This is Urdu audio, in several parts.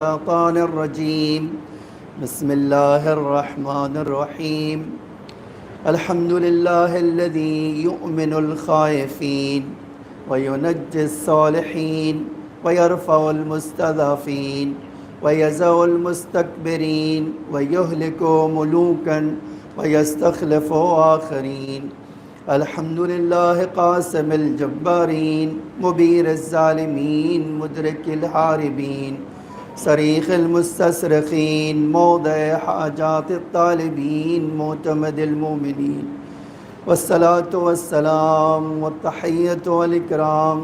الشيطان الرجيم بسم الله الرحمن الرحيم الحمد لله الذي يؤمن الخائفين وينجي الصالحين ويرفع المستضعفين ويزع المستكبرين ويهلك ملوكا ويستخلف آخرين. الحمد لله قاسم الجبارين مبير الظالمين مدرك الحاربين صريخ المستصرخين موضع حاجات الطالبين معتمد المؤمنين. والصلاة والسلام والتحية والإكرام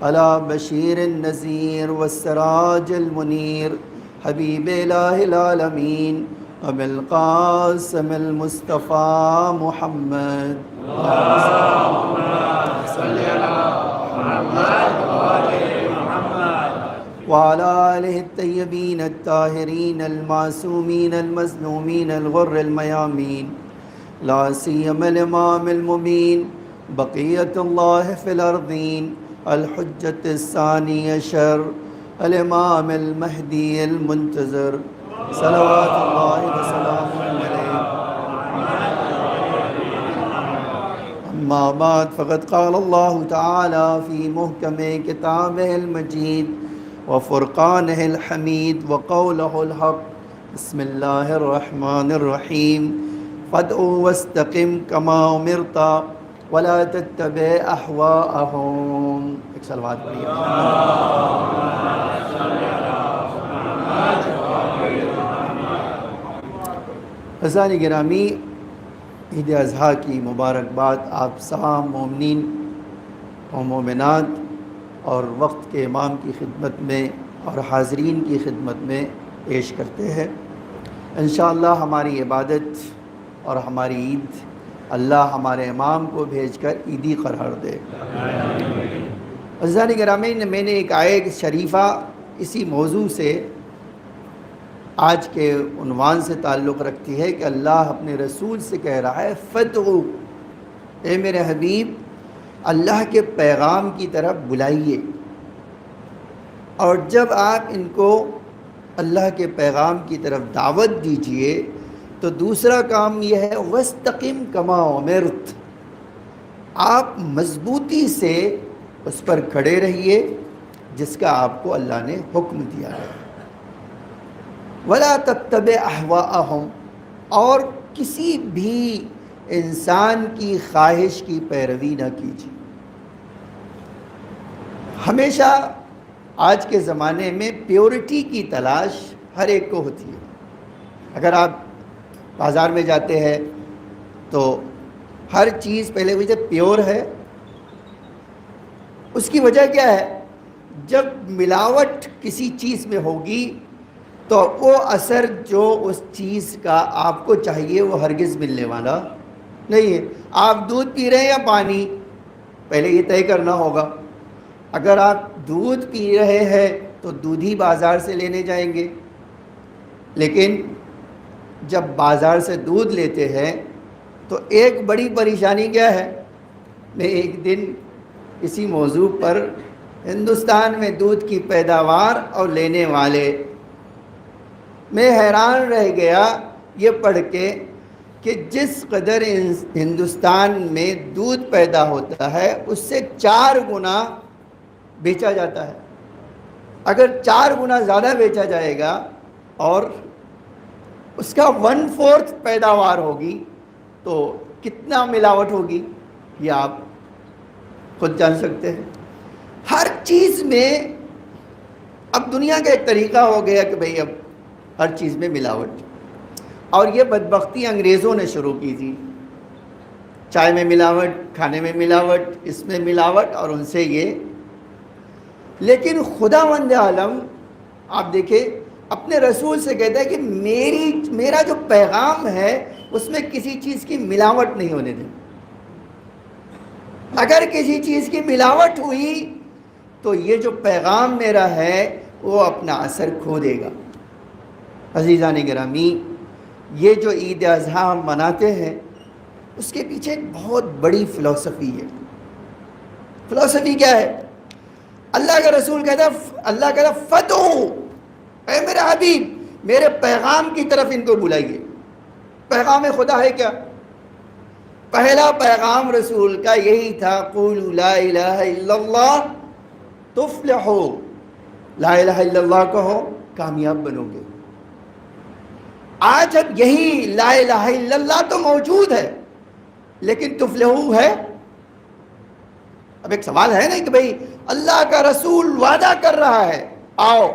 على بشير النذير والسراج المنير حبيب إله العالمين أبي القاسم المصطفى محمد. اللهم صل على محمد وآل محمد وعلى آله الطيبين الطاهرين المعصومين المظلومين الغر الميامين لا سيما الإمام المبين بقية الله في الأرضين الحجة الثاني عشر الإمام المهدي المنتظر صلوات الله وسلامه عليه. أما بعد فقد قال الله تعالى في محكم كتابه المجيد وفرقانه الحميد وقوله الحق بسم الله الرحمن الرحيم فادعوا واستقم كما أمرت ولا تتبع أهواءهم. ایک صلوات پڑھیے. عزیزان گرامی، عید اضحیٰ کی مبارکباد آپ تمام مومنین و مومنات اور وقت کے امام کی خدمت میں اور حاضرین کی خدمت میں پیش کرتے ہیں. انشاءاللہ ہماری عبادت اور ہماری عید اللہ ہمارے امام کو بھیج کر عیدی قرار دے. عزیزان گرامی، میں نے ایک آیت شریفہ اسی موضوع سے آج کے عنوان سے تعلق رکھتی ہے کہ اللہ اپنے رسول سے کہہ رہا ہے فدعو، اے میرے حبیب اللہ کے پیغام کی طرف بلائیے. اور جب آپ ان کو اللہ کے پیغام کی طرف دعوت دیجئے تو دوسرا کام یہ ہے وَاسْتَقِمْ كَمَا أُمِرْتَ، آپ مضبوطی سے اس پر کھڑے رہیے جس کا آپ کو اللہ نے حکم دیا ہے. وَلَا تَتَّبِعْ أَهْوَاءَهُمْ، اور کسی بھی انسان کی خواہش کی پیروی نہ کیجیے. ہمیشہ آج کے زمانے میں پیورٹی کی تلاش ہر ایک کو ہوتی ہے. اگر آپ بازار میں جاتے ہیں تو ہر چیز پہلے وجہ پیور ہے. اس کی وجہ کیا ہے؟ جب ملاوٹ کسی چیز میں ہوگی تو وہ اثر جو اس چیز کا آپ کو چاہیے وہ ہرگز ملنے والا نہیں ہے. آپ دودھ پی رہے ہیں یا پانی، پہلے یہ طے کرنا ہوگا. اگر آپ دودھ پی رہے ہیں تو دودھ ہی بازار سے لینے جائیں گے، لیکن جب بازار سے دودھ لیتے ہیں تو ایک بڑی پریشانی کیا ہے؟ میں ایک دن اسی موضوع پر ہندوستان میں دودھ کی پیداوار اور لینے والے میں حیران رہ گیا یہ پڑھ کے کہ جس قدر ہندوستان میں دودھ پیدا ہوتا ہے اس سے 4 گنا بیچا جاتا ہے. اگر 4 گنا زیادہ بیچا جائے گا اور اس کا 1/4 پیداوار ہوگی تو کتنا ملاوٹ ہوگی یہ آپ خود جان سکتے ہیں. ہر چیز میں اب دنیا کا ایک طریقہ ہو گیا کہ بھئی اب ہر چیز میں ملاوٹ، اور یہ بدبختی انگریزوں نے شروع کی تھی. چائے میں ملاوٹ، کھانے میں ملاوٹ، اس میں ملاوٹ، اور ان سے یہ. لیکن خداوند عالم آپ دیکھیں اپنے رسول سے کہتا ہے کہ میرا جو پیغام ہے اس میں کسی چیز کی ملاوٹ نہیں ہونے دیں. اگر کسی چیز کی ملاوٹ ہوئی تو یہ جو پیغام میرا ہے وہ اپنا اثر کھو دے گا. عزیزان گرامی، یہ جو عید اضحیٰ ہم مناتے ہیں اس کے پیچھے ایک بہت بڑی فلسفی ہے. فلسفی کیا ہے؟ اللہ کا رسول کہتا ہے، اللہ کہتا ہے فدعو، اے میرے حبیب میرے پیغام کی طرف ان کو بلائیے. پیغام خدا ہے کیا؟ پہلا پیغام رسول کا یہی تھا، قولوا لا الہ الا اللہ تفلحوا، لا الہ الا اللہ کہو کامیاب بنو گے. آج اب یہی لا الہ الا اللہ تو موجود ہے لیکن تفلحوا ہے. اب ایک سوال ہے نا کہ بھئی اللہ کا رسول وعدہ کر رہا ہے، آؤ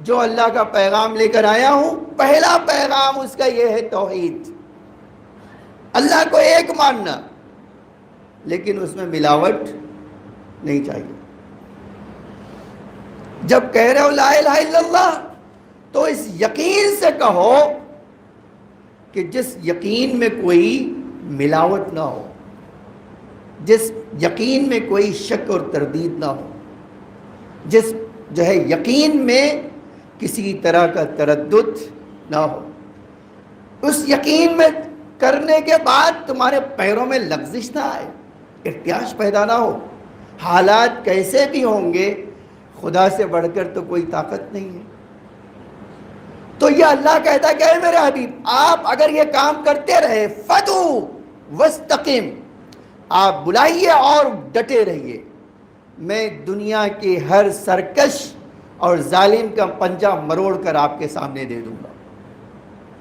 جو اللہ کا پیغام لے کر آیا ہوں، پہلا پیغام اس کا یہ ہے توحید، اللہ کو ایک ماننا، لیکن اس میں ملاوٹ نہیں چاہیے. جب کہہ رہے ہو لا الہ الا اللہ تو اس یقین سے کہو کہ جس یقین میں کوئی ملاوٹ نہ ہو، جس یقین میں کوئی شک اور تردید نہ ہو، جس جو ہے یقین میں کسی طرح کا تردد نہ ہو. اس یقین میں کرنے کے بعد تمہارے پیروں میں لغزش نہ آئے، ارتعاش پیدا نہ ہو. حالات کیسے بھی ہوں گے خدا سے بڑھ کر تو کوئی طاقت نہیں ہے. تو یہ اللہ کہتا ہے کہ اے میرے حبیب آپ اگر یہ کام کرتے رہے، فدو وستقم، آپ بلائیے اور ڈٹے رہیے، میں دنیا کے ہر سرکش اور ظالم کا پنجہ مروڑ کر آپ کے سامنے دے دوں گا.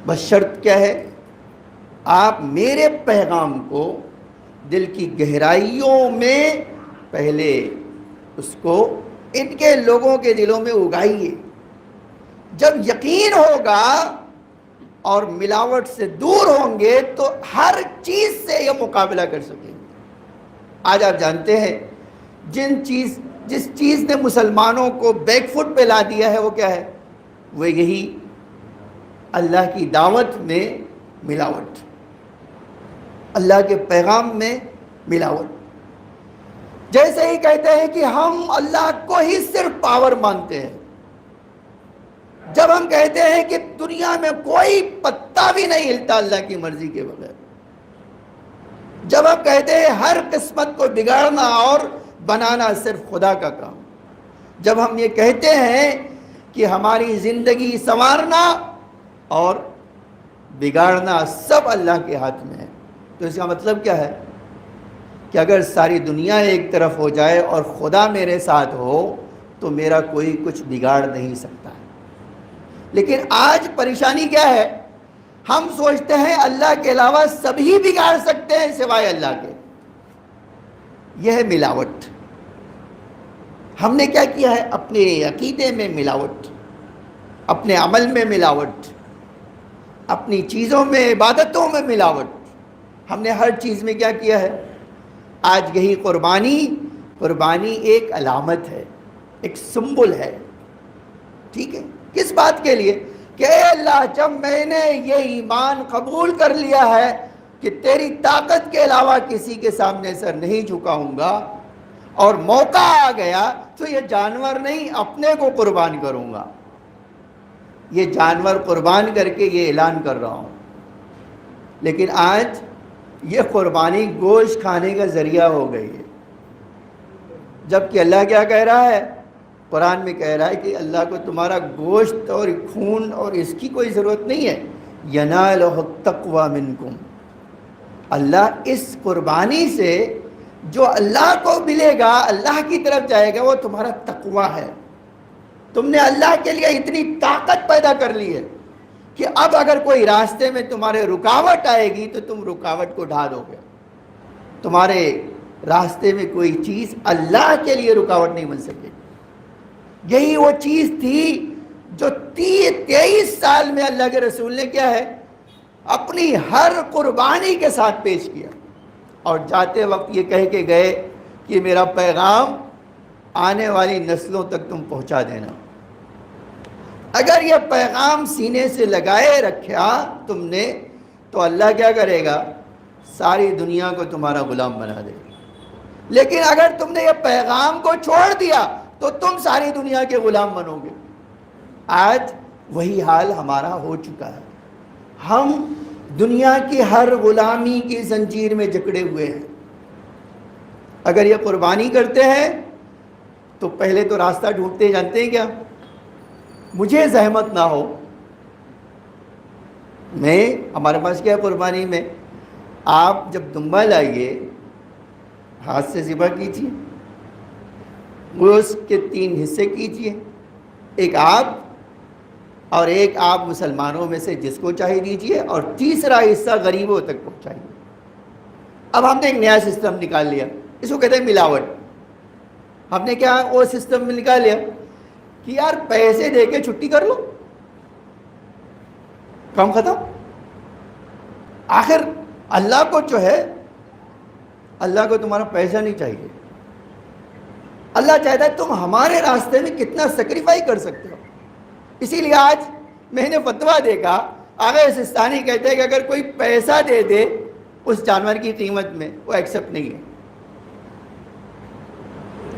بس شرط کیا ہے؟ آپ میرے پیغام کو دل کی گہرائیوں میں پہلے اس کو ان کے لوگوں کے دلوں میں اگائیے. جب یقین ہوگا اور ملاوٹ سے دور ہوں گے تو ہر چیز سے یہ مقابلہ کر سکیں گے. آج آپ جانتے ہیں جس چیز نے مسلمانوں کو بیک فٹ پہ لا دیا ہے وہ کیا ہے؟ وہ یہی اللہ کی دعوت میں ملاوٹ، اللہ کے پیغام میں ملاوٹ. جیسے ہی کہتے ہیں کہ ہم اللہ کو ہی صرف پاور مانتے ہیں، جب ہم کہتے ہیں کہ دنیا میں کوئی پتا بھی نہیں ہلتا اللہ کی مرضی کے بغیر، جب ہم کہتے ہیں ہر قسمت کو بگاڑنا اور بنانا صرف خدا کا کام، جب ہم یہ کہتے ہیں کہ ہماری زندگی سنوارنا اور بگاڑنا سب اللہ کے ہاتھ میں ہے، تو اس کا مطلب کیا ہے کہ اگر ساری دنیا ایک طرف ہو جائے اور خدا میرے ساتھ ہو تو میرا کوئی کچھ بگاڑ نہیں سکتا ہے. لیکن آج پریشانی کیا ہے؟ ہم سوچتے ہیں اللہ کے علاوہ سبھی بگاڑ سکتے ہیں سوائے اللہ کے. یہ ہے ملاوٹ. ہم نے کیا کیا ہے؟ اپنے عقیدے میں ملاوٹ، اپنے عمل میں ملاوٹ، اپنی چیزوں میں عبادتوں میں ملاوٹ. ہم نے ہر چیز میں کیا کیا ہے؟ آج یہی قربانی ایک علامت ہے، ایک سمبل ہے. ٹھیک ہے، کس بات کے لیے؟ کہ اے اللہ جب میں نے یہ ایمان قبول کر لیا ہے کہ تیری طاقت کے علاوہ کسی کے سامنے سر نہیں جھکاؤں گا اور موقع آ گیا تو یہ جانور نہیں اپنے کو قربان کروں گا، یہ جانور قربان کر کے یہ اعلان کر رہا ہوں. لیکن آج یہ قربانی گوشت کھانے کا ذریعہ ہو گئی ہے، جبکہ اللہ کیا کہہ رہا ہے؟ قرآن میں کہہ رہا ہے کہ اللہ کو تمہارا گوشت اور خون اور اس کی کوئی ضرورت نہیں ہے. ینالہ التقوی منکم، اللہ اس قربانی سے جو اللہ کو ملے گا، اللہ کی طرف جائے گا، وہ تمہارا تقوی ہے. تم نے اللہ کے لیے اتنی طاقت پیدا کر لی ہے کہ اب اگر کوئی راستے میں تمہارے رکاوٹ آئے گی تو تم رکاوٹ کو ڈھا دو گے. تمہارے راستے میں کوئی چیز اللہ کے لیے رکاوٹ نہیں بن سکے. یہی وہ چیز تھی جو 23 سال میں اللہ کے رسول نے کیا ہے؟ اپنی ہر قربانی کے ساتھ پیش کیا، اور جاتے وقت یہ کہہ کے گئے کہ میرا پیغام آنے والی نسلوں تک تم پہنچا دینا. اگر یہ پیغام سینے سے لگائے رکھا تم نے تو اللہ کیا کرے گا؟ ساری دنیا کو تمہارا غلام بنا دے گا. لیکن اگر تم نے یہ پیغام کو چھوڑ دیا تو تم ساری دنیا کے غلام بنو گے. آج وہی حال ہمارا ہو چکا ہے. ہم دنیا کی ہر غلامی کی زنجیر میں جکڑے ہوئے ہیں. اگر یہ قربانی کرتے ہیں تو پہلے تو راستہ ڈھونڈتے جانتے ہیں کیا؟ مجھے زحمت نہ ہو، ہمارے پاس کیا ہے قربانی میں، آپ جب دمبا لائیے ہاتھ سے ذبح کیجیے، گوشت کے 3 حصے کیجیے، ایک آپ اور ایک آپ مسلمانوں میں سے جس کو چاہیے دیجیے، اور تیسرا حصہ غریبوں تک پہنچائیے۔ اب ہم نے ایک نیا سسٹم نکال لیا، اس کو کہتے ہیں ملاوٹ۔ ہم نے کیا وہ سسٹم میں نکال لیا کہ یار پیسے دے کے چھٹی کر لو، کام ختم۔ آخر اللہ کو جو ہے، اللہ کو تمہارا پیسہ نہیں چاہیے، اللہ چاہتا ہے تم ہمارے راستے میں کتنا سیکریفائی کر سکتے ہو۔ اسی لیے آج میں نے فتویٰ دیکھا، آغا سستانی کہتے ہیں کہ اگر کوئی پیسہ دے دے اس جانور کی قیمت میں، وہ ایکسپٹ نہیں ہے۔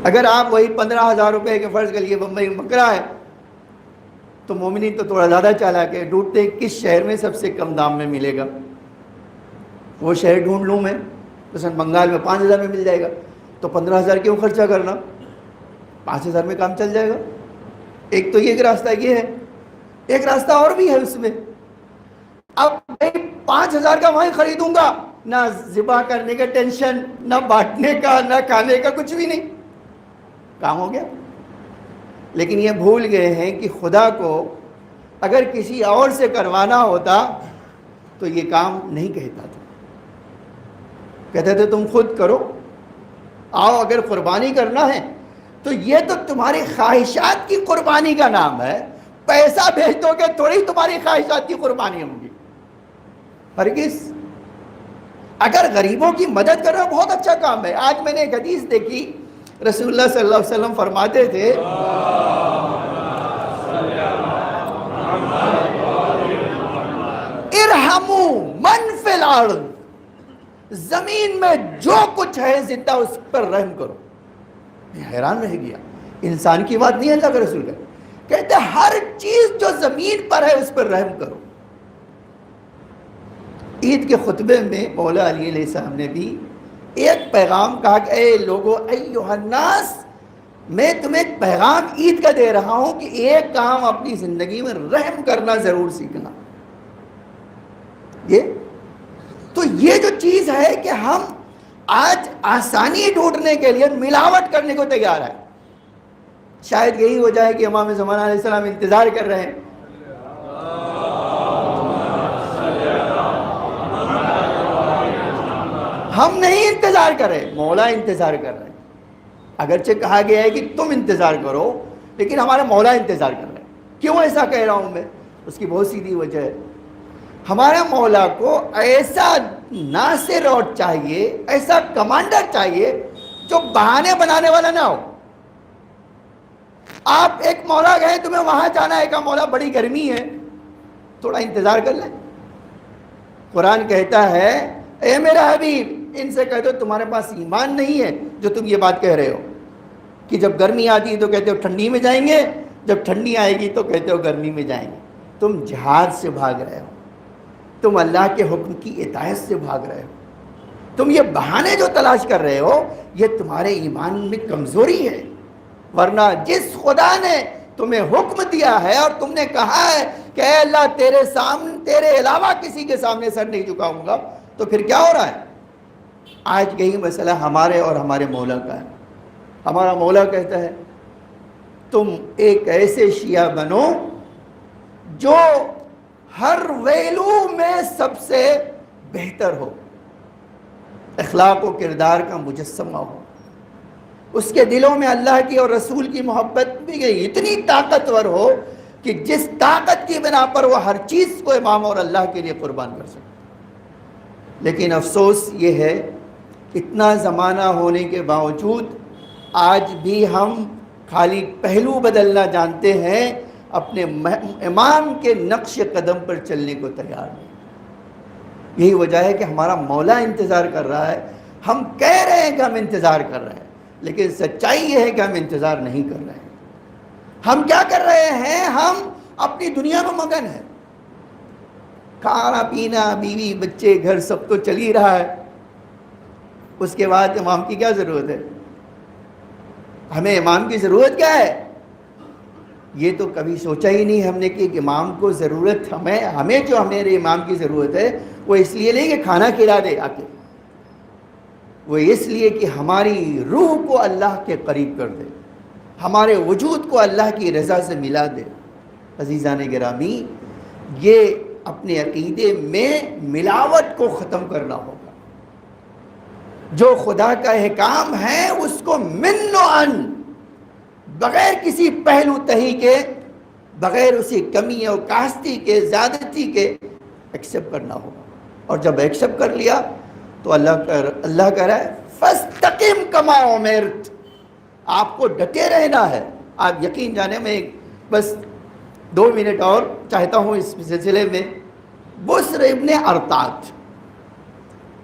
اگر آپ وہی 15,000 روپے کے فرض کر لیے بمبئی میں بکرا ہے، تو مومنین تو تھوڑا زیادہ چالاک ہے، ڈھونڈتے کس شہر میں سب سے کم دام میں ملے گا، وہ شہر ڈھونڈ لوں میں، مثلا بنگال میں 5,000 میں مل جائے گا، تو 15,000 کیوں خرچہ کرنا، 5,000 میں کام چل جائے گا۔ ایک تو ایک راستہ یہ ہے، ایک راستہ اور بھی ہے اس میں۔ اب میں 5,000 کا وہیں خریدوں گا، نہ ذبح کرنے کا ٹینشن، نہ بانٹنے کا، نہ کھانے کا، کچھ بھی نہیں، کام ہو گیا۔ لیکن یہ بھول گئے ہیں کہ خدا کو اگر کسی اور سے کروانا ہوتا تو یہ کام نہیں کہتا تھا، کہتے تھے تم خود کرو، آؤ اگر قربانی کرنا ہے تو یہ تو تمہاری خواہشات کی قربانی کا نام ہے، پیسہ بھیج دو گے تھوڑی تمہاری خواہشات کی قربانی ہوں گی، ہرگز۔ اگر غریبوں کی مدد کرنا بہت اچھا کام ہے۔ آج میں نے ایک حدیث دیکھی، رسول اللہ صلی اللہ علیہ وسلم فرماتے تھے ارحموا من فی الارض، زمین میں جو کچھ ہے زندہ اس پر رحم کرو۔ میں حیران رہ گیا، انسان کی بات نہیں ہے اللہ کے رسول کا، کہتے ہیں ہر چیز جو زمین پر ہے اس پر رحم کرو۔ عید کے خطبے میں مولا علی علیہ السلام نے بھی ایک پیغام کہا کہ اے لوگو ایھا الناس، میں تمہیں ایک پیغام عید کا دے رہا ہوں کہ ایک کام اپنی زندگی میں رحم کرنا ضرور سیکھنا۔ یہ جو چیز ہے کہ ہم آج آسانی ڈھونڈنے کے لیے ملاوٹ کرنے کو تیار ہے۔ شاید یہی وجہ ہے کہ امام زمانہ علیہ السلام انتظار کر رہے ہیں، ہم نہیں انتظار کر رہے، مولا انتظار کر رہے ہیں۔ اگرچہ کہا گیا ہے کہ تم انتظار کرو، لیکن ہمارا مولا انتظار کر رہے ہیں۔ کیوں ایسا کہہ رہا ہوں میں؟ اس کی بہت سیدھی وجہ ہے، ہمارا مولا کو ایسا ناصر اور چاہیے، ایسا کمانڈر چاہیے جو بہانے بنانے والا نہ ہو۔ آپ ایک مولا گئے، تمہیں وہاں جانا ہے، کہ مولا بڑی گرمی ہے، تھوڑا انتظار کر لیں۔ قرآن کہتا ہے اے میرا حبیب، ان سے کہہ دو تمہارے پاس ایمان نہیں ہے جو تم یہ بات کہہ رہے ہو کہ جب گرمی آتی ہے تو کہتے ہو ٹھنڈی میں جائیں گے، جب ٹھنڈی آئے گی تو کہتے ہو گرمی میں جائیں گے۔ تم جہاد سے بھاگ رہے ہو، تم اللہ کے حکم کی اطاعت سے بھاگ رہے ہو، تم یہ بہانے جو تلاش کر رہے ہو یہ تمہارے ایمان میں کمزوری ہے۔ ورنہ جس خدا نے تمہیں حکم دیا ہے اور تم نے کہا ہے کہ اے اللہ تیرے علاوہ کسی کے سامنے سر نہیں جھکاؤں گا، تو پھر کیا ہو رہا ہے؟ آج یہی مسئلہ ہمارے اور ہمارے مولا کا ہے۔ ہمارا مولا کہتا ہے تم ایک ایسے شیعہ بنو جو ہر ویلو میں سب سے بہتر ہو، اخلاق و کردار کا مجسمہ ہو، اس کے دلوں میں اللہ کی اور رسول کی محبت بھی گئی اتنی طاقتور ہو کہ جس طاقت کی بنا پر وہ ہر چیز کو امام اور اللہ کے لیے قربان کر سکے۔ لیکن افسوس یہ ہے اتنا زمانہ ہونے کے باوجود آج بھی ہم خالی پہلو بدلنا جانتے ہیں، اپنے امام کے نقش قدم پر چلنے کو تیار نہیں۔ یہی وجہ ہے کہ ہمارا مولا انتظار کر رہا ہے، ہم کہہ رہے ہیں کہ ہم انتظار کر رہے ہیں، لیکن سچائی یہ ہے کہ ہم انتظار نہیں کر رہے ہیں۔ ہم کیا کر رہے ہیں؟ ہم اپنی دنیا میں مگن ہیں، کھانا پینا، بیوی بچے گھر سب تو چل ہی رہا ہے، اس کے بعد امام کی کیا ضرورت ہے؟ ہمیں امام کی ضرورت کیا ہے؟ یہ تو کبھی سوچا ہی نہیں ہم نے کہ ایک امام کو ضرورت ہمیں جو ہمارے امام کی ضرورت ہے وہ اس لیے نہیں کہ کھانا کھلا دے آ کے، وہ اس لیے کہ ہماری روح کو اللہ کے قریب کر دے، ہمارے وجود کو اللہ کی رضا سے ملا دے۔ عزیزان گرامی، یہ اپنے عقیدے میں ملاوٹ کو ختم کرنا ہوگا۔ جو خدا کا احکام ہے اس کو من و ان، بغیر کسی پہلو تہی کے، بغیر اسی کمی اور کاستی کے، زیادتی کے ایکسیپٹ کرنا ہوگا۔ اور جب ایکسیپٹ کر لیا تو اللہ کہہ رہا ہے فَاسْتَقِمْ كَمَا أُمِرْتَ، آپ کو ڈٹے رہنا ہے۔ آپ یقین جانے میں بس 2 منٹ اور چاہتا ہوں اس سلسلے میں۔ بسر ابن ارطاد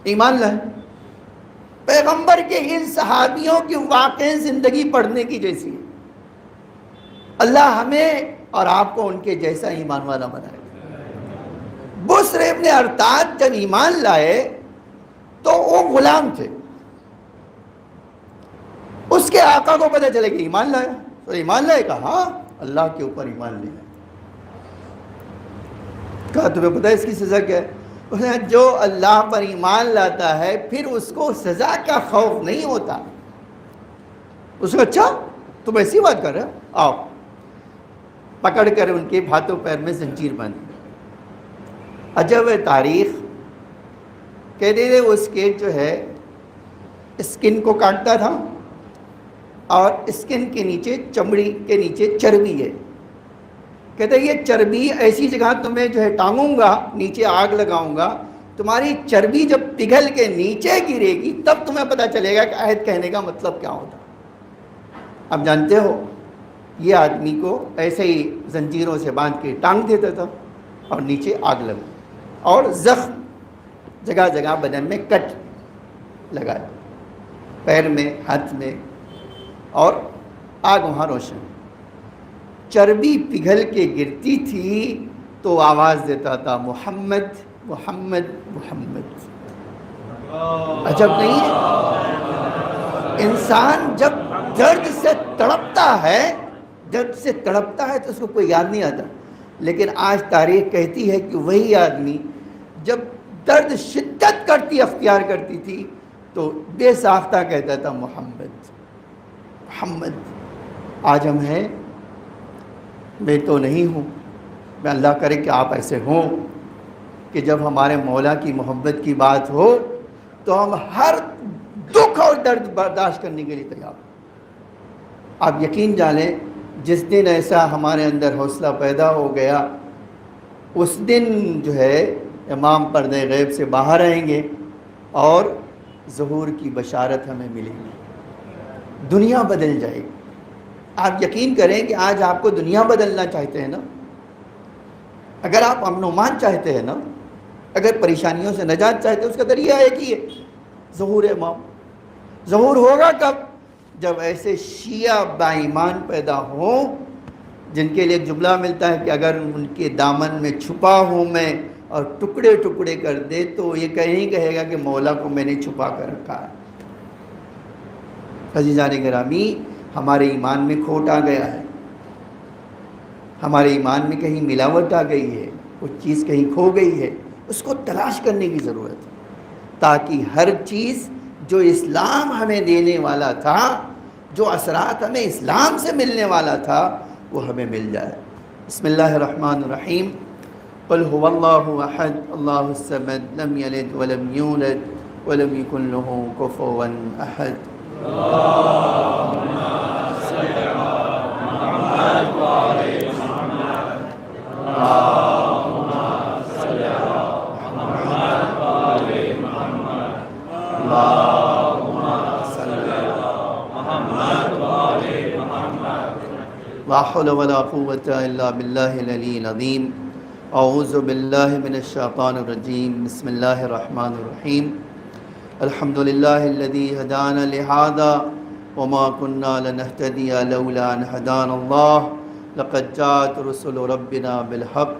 ایمان لائے، پیغمبر کے ان صحابیوں کی واقعی زندگی پڑھنے کی جیسی ہے۔ اللہ ہمیں اور آپ کو ان کے جیسا ایمان والا بنائے۔ بسر ابن ارطاد جب ایمان لائے تو وہ غلام تھے، اس کے آقا کو پتہ چلے کہ ایمان لایا، تو ایمان لائے، کہا ہاں اللہ کے اوپر ایمان لیا۔ کہا تمہیں پتہ ہے اس کی سزا کیا ہے؟ جو اللہ پر ایمان لاتا ہے پھر اس کو سزا کا خوف نہیں ہوتا۔ اس کو اچھا تم ایسی بات کر رہے ہو، آؤ، پکڑ کر ان کے ہاتھوں پیر میں زنجیر باندھی۔ عجب ہے تاریخ، کہتے تھے اس کے جو ہے اسکن کو کاٹتا تھا اور اسکن کے نیچے، چمڑی کے نیچے چربی ہے، کہتے ہیں یہ چربی ایسی جگہ تمہیں جو ہے ٹانگوں گا، نیچے آگ لگاؤں گا، تمہاری چربی جب پگھل کے نیچے گرے گی تب تمہیں پتہ چلے گا کہ عہد کہنے کا مطلب کیا ہوتا۔ اب جانتے ہو یہ آدمی کو ایسے ہی زنجیروں سے باندھ کے ٹانگ دیتا تھا اور نیچے آگ لگا، اور زخم جگہ جگہ بدن میں کٹ لگا، پیر میں، ہاتھ میں، اور آگ وہاں روشن۔ چربی پگھل کے گرتی تھی تو آواز دیتا تھا محمد محمد محمد۔ عجب نہیں ہے؟ انسان جب درد سے تڑپتا ہے تو اس کو کوئی یاد نہیں آتا، لیکن آج تاریخ کہتی ہے کہ وہی آدمی جب درد شدت کرتی اختیار کرتی تھی تو بے ساختہ کہتا تھا محمد محمد۔ آج ہم ہیں، میں تو نہیں ہوں، میں اللہ کرے کہ آپ ایسے ہوں کہ جب ہمارے مولا کی محبت کی بات ہو تو ہم ہر دکھ اور درد برداشت کرنے کے لیے تیار ہوں۔ آپ یقین جانیں جس دن ایسا ہمارے اندر حوصلہ پیدا ہو گیا، اس دن جو ہے امام پردہ غیب سے باہر آئیں گے اور ظہور کی بشارت ہمیں ملے گی، دنیا بدل جائے گی۔ آپ یقین کریں کہ آج آپ کو دنیا بدلنا چاہتے ہیں نا، اگر آپ امن و امان چاہتے ہیں نا، اگر پریشانیوں سے نجات چاہتے ہیں، اس کا ذریعہ ایک ہی ہے، ظہور امام۔ ظہور ہوگا کب؟ جب ایسے شیعہ با ایمان پیدا ہوں جن کے لیے ایک جملہ ملتا ہے کہ اگر ان کے دامن میں چھپا ہوں میں اور ٹکڑے ٹکڑے کر دے تو یہ کہیں کہے گا کہ مولا کو میں نے چھپا کر رکھا ہے۔ عزیزان گرامی، ہمارے ایمان میں کھوٹ آ گیا ہے، ہمارے ایمان میں کہیں ملاوٹ آ گئی ہے، کچھ چیز کہیں کھو گئی ہے، اس کو تلاش کرنے کی ضرورت ہے تاکہ ہر چیز جو اسلام ہمیں دینے والا تھا، جو اثرات ہمیں اسلام سے ملنے والا تھا، وہ ہمیں مل جائے۔ بسم اللہ الرحمن الرحیم۔ قل هو اللہ احد اللہ الصمد لم یلد ولم یولد ولم یکن له کفوا احد۔ لا حول ولا قوة إلا بالله العلي العظيم۔ أعوذ بالله من الشيطان الرجيم۔ بسم الله الرحمن الرحيم۔ الحمد لله الذي هدانا لهذا وما كنا لنهتدي لولا أن هدانا الله لقد جاءت رسل ربنا بالحق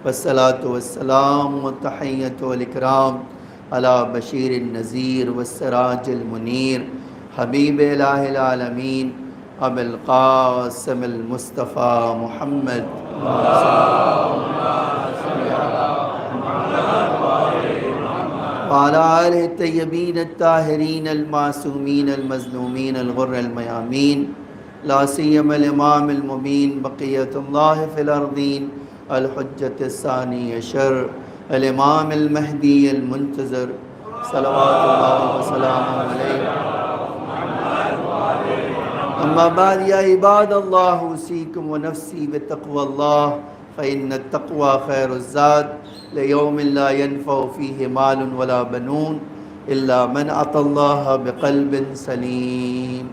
والصلاة والسلام والتحية والإكرام على بشير النذير والسراج المنير حبيب إله العالمين أبي القاسم المصطفى محمد وعلى آله الطيبين الطاهرين المعصومين المظلومين الغر الميامين لا سيما الإمام المبين بقية الله في الأرضين الحجة الثاني عشر الإمام المهدي المنتظر صلوات الله وسلامه عليه. أما بعد يا عباد الله أوصيكم ونفسي بتقوى الله فإن التقوى خير الزاد ليوم لا ينفع فيه مال ولا بنون إلا من أتى الله بقلب سليم.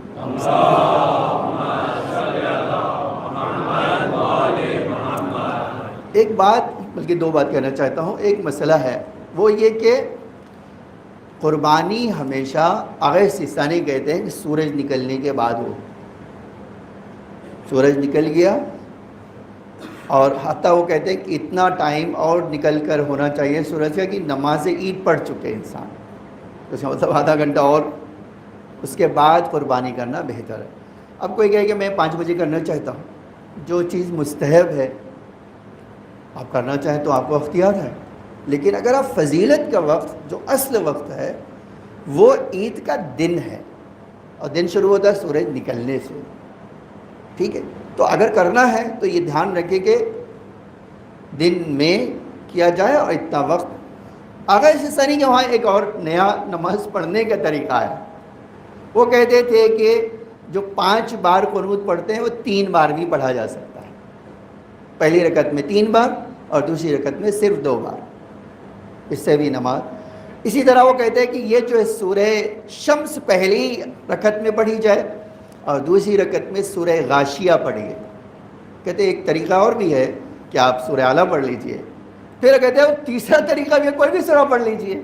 ایک بات بلکہ دو بات کہنا چاہتا ہوں. ایک مسئلہ ہے وہ یہ کہ قربانی ہمیشہ آغاز سیستانی کہتے ہیں کہ سورج نکلنے کے بعد ہو. سورج نکل گیا اور حتیٰ وہ کہتے ہیں کہ اتنا ٹائم اور نکل کر ہونا چاہیے سورج کا کہ نماز عید پڑھ چکے انسان، اس کا مطلب آدھا گھنٹہ اور اس کے بعد قربانی کرنا بہتر ہے. اب کوئی کہے کہ میں 5 بجے کرنا چاہتا ہوں، جو چیز مستحب ہے آپ کرنا چاہیں تو آپ کو اختیار ہے، لیکن اگر آپ فضیلت کا وقت جو اصل وقت ہے وہ عید کا دن ہے اور دن شروع ہوتا ہے سورج نکلنے سے، ٹھیک ہے؟ تو اگر کرنا ہے تو یہ دھیان رکھیں کہ دن میں کیا جائے اور اتنا وقت. اگر اس طرح کہ وہاں ایک اور نیا نماز پڑھنے کا طریقہ ہے. وہ کہتے تھے کہ جو 5 بار قنوت پڑھتے ہیں وہ 3 بار بھی پڑھا جا سکتا ہے. پہلی رکعت میں 3 بار اور دوسری رکعت میں صرف 2 بار، اس سے بھی نماز. اسی طرح وہ کہتے ہیں کہ یہ جو ہے سورہ شمس پہلی رکعت میں پڑھی جائے اور دوسری رکعت میں سورہ غاشیہ پڑھیے. کہتے ہیں ایک طریقہ اور بھی ہے کہ آپ سورہ اعلیٰ پڑھ لیجئے. پھر کہتے ہیں تیسرا طریقہ بھی ہے، کوئی بھی سورہ پڑھ لیجئے،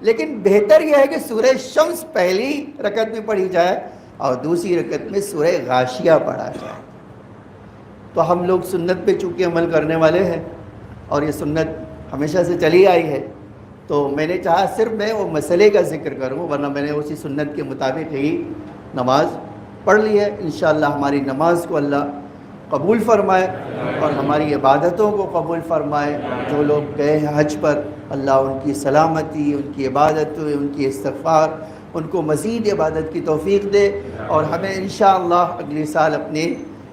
لیکن بہتر یہ ہے کہ سورہ شمس پہلی رکعت میں پڑھی جائے اور دوسری رکعت میں سورہ غاشیہ پڑھا جائے. تو ہم لوگ سنت پہ چونکہ عمل کرنے والے ہیں اور یہ سنت ہمیشہ سے چلی آئی ہے، تو میں نے چاہا صرف میں وہ مسئلے کا ذکر کروں، ورنہ میں نے اسی سنت کے مطابق ہی نماز پڑھ لی ہے. انشاءاللہ ہماری نماز کو اللہ قبول فرمائے اور ہماری عبادتوں کو قبول فرمائے. جو لوگ گئے ہیں حج پر، اللہ ان کی سلامتی، ان کی عبادت، ان کی استغفار، ان کو مزید عبادت کی توفیق دے اور ہمیں انشاءاللہ اگلے سال اپنے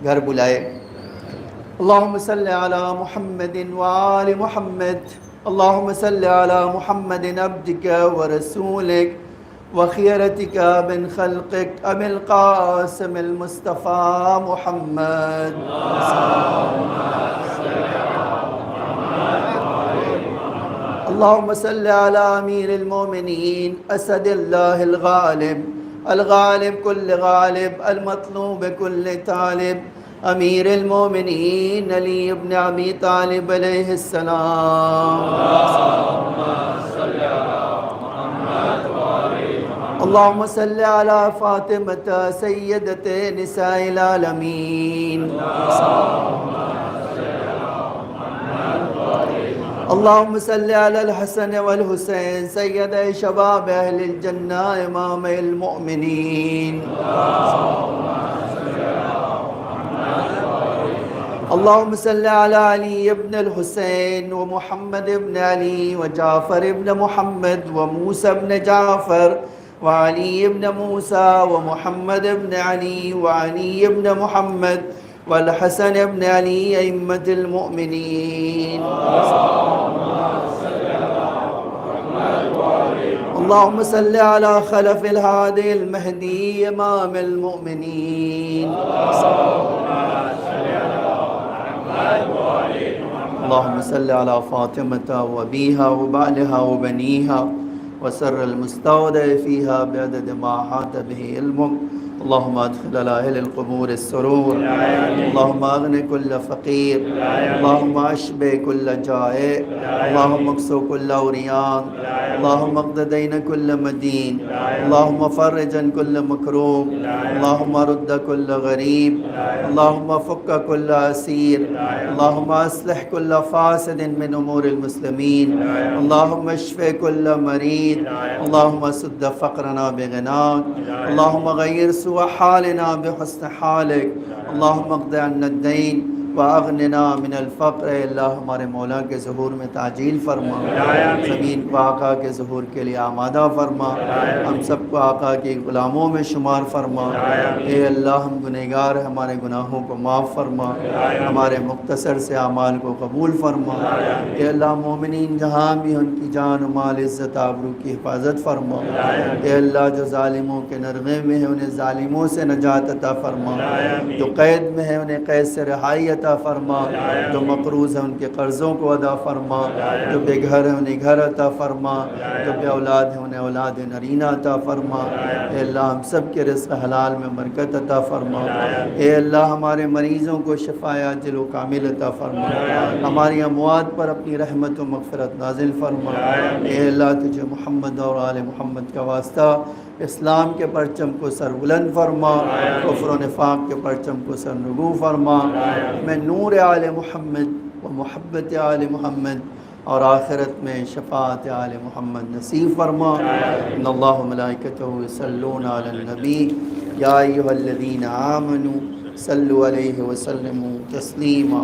گھر بلائے. اللہم صلی علی محمد وآل محمد. اللہم صلی علی محمد عبدک ورسولک وخيرتك من خلقك أبي القاسم المصطفى محمد. اللهم صل على أمير المؤمنين أسد الله الغالب الغالب كل غالب المطلوب كل طالب أمير المؤمنين علي بن أبي طالب عليه السلام. اللهم صل على فاطمة سيدة نساء العالمين. اللهم صل على الحسن والحسين سيد شباب أهل الجنة إمام المؤمنين. اللهم صل على علي بن الحسين ومحمد بن علي وجعفر بن محمد وموسى بن جعفر وعلي بن موسى ومحمد بن علي وعلي بن محمد والحسن بن علي أئمة المؤمنين. اللهم صل على خلف الهادي المهدي إمام المؤمنين. اللهم صل على فاطمة وأبيها وبعلها وبنيها وسر المستودع فيها بعدد ما حاط به علمك. اللهم ادخل على اهل القبور السرور. اللهم اغن كل فقير. اللهم اشبع كل جائع. اللهم اكسو كل عريان. اللهم اقض دين كل مدين. اللهم فرج عن كل مكروب. اللهم رد كل غريب. اللهم فك كل اسير. اللهم اصلح كل فاسد من امور المسلمين. اللهم اشف كل مريض. اللهم سد فقرنا بغناك. اللهم غير سوء سوء حالنا بحسن حالك اللهم اقض عنا الدين واغننا من الفقر. اللہ ہمارے مولا کے ظہور میں تعجیل فرما، زمین کو آقا کے ظہور کے لیے آمادہ فرما، ہم سب کو آقا کے غلاموں میں شمار فرما. اے اللہ ہم گنہگار ہیں، ہمارے گناہوں کو معاف فرما، ہمارے مختصر سے اعمال کو قبول فرما. اے اللہ مومنین جہاں بھی ان کی جان و مال عزت آبرو کی حفاظت فرما. اے اللہ جو ظالموں کے نرغے میں ہیں انہیں ظالموں سے نجات عطا فرما، جو قید میں ہیں انہیں قید سے رہائی عطا فرما، جو مقروض ہیں ان کے قرضوں کو ادا فرما، جو بے گھر ہیں انہیں گھر عطا فرما، جو بے اولاد ہیں انہیں اولاد نرینہ عطا فرما. اے اللہ ہم سب کے رزق حلال میں برکت عطا فرما. اے اللہ ہمارے مریضوں کو شفاء عاجل و کامل عطا فرما، ہماری اموات پر اپنی رحمت و مغفرت نازل فرما. اے اللہ تجھے محمد اور آل محمد کا واسطہ اسلام کے پرچم کو سر بلند فرما، کفر و نفاق کے پرچم کو سر نگو فرما. میں نور آل محمد و محبت آل محمد اور آخرت میں شفاعت آل محمد نصیب فرما. ان اللہ و ملائکتہ یصلون علی النبی یا ایھا الذین آمنوا صلوا علیہ وسلموا تسلیما.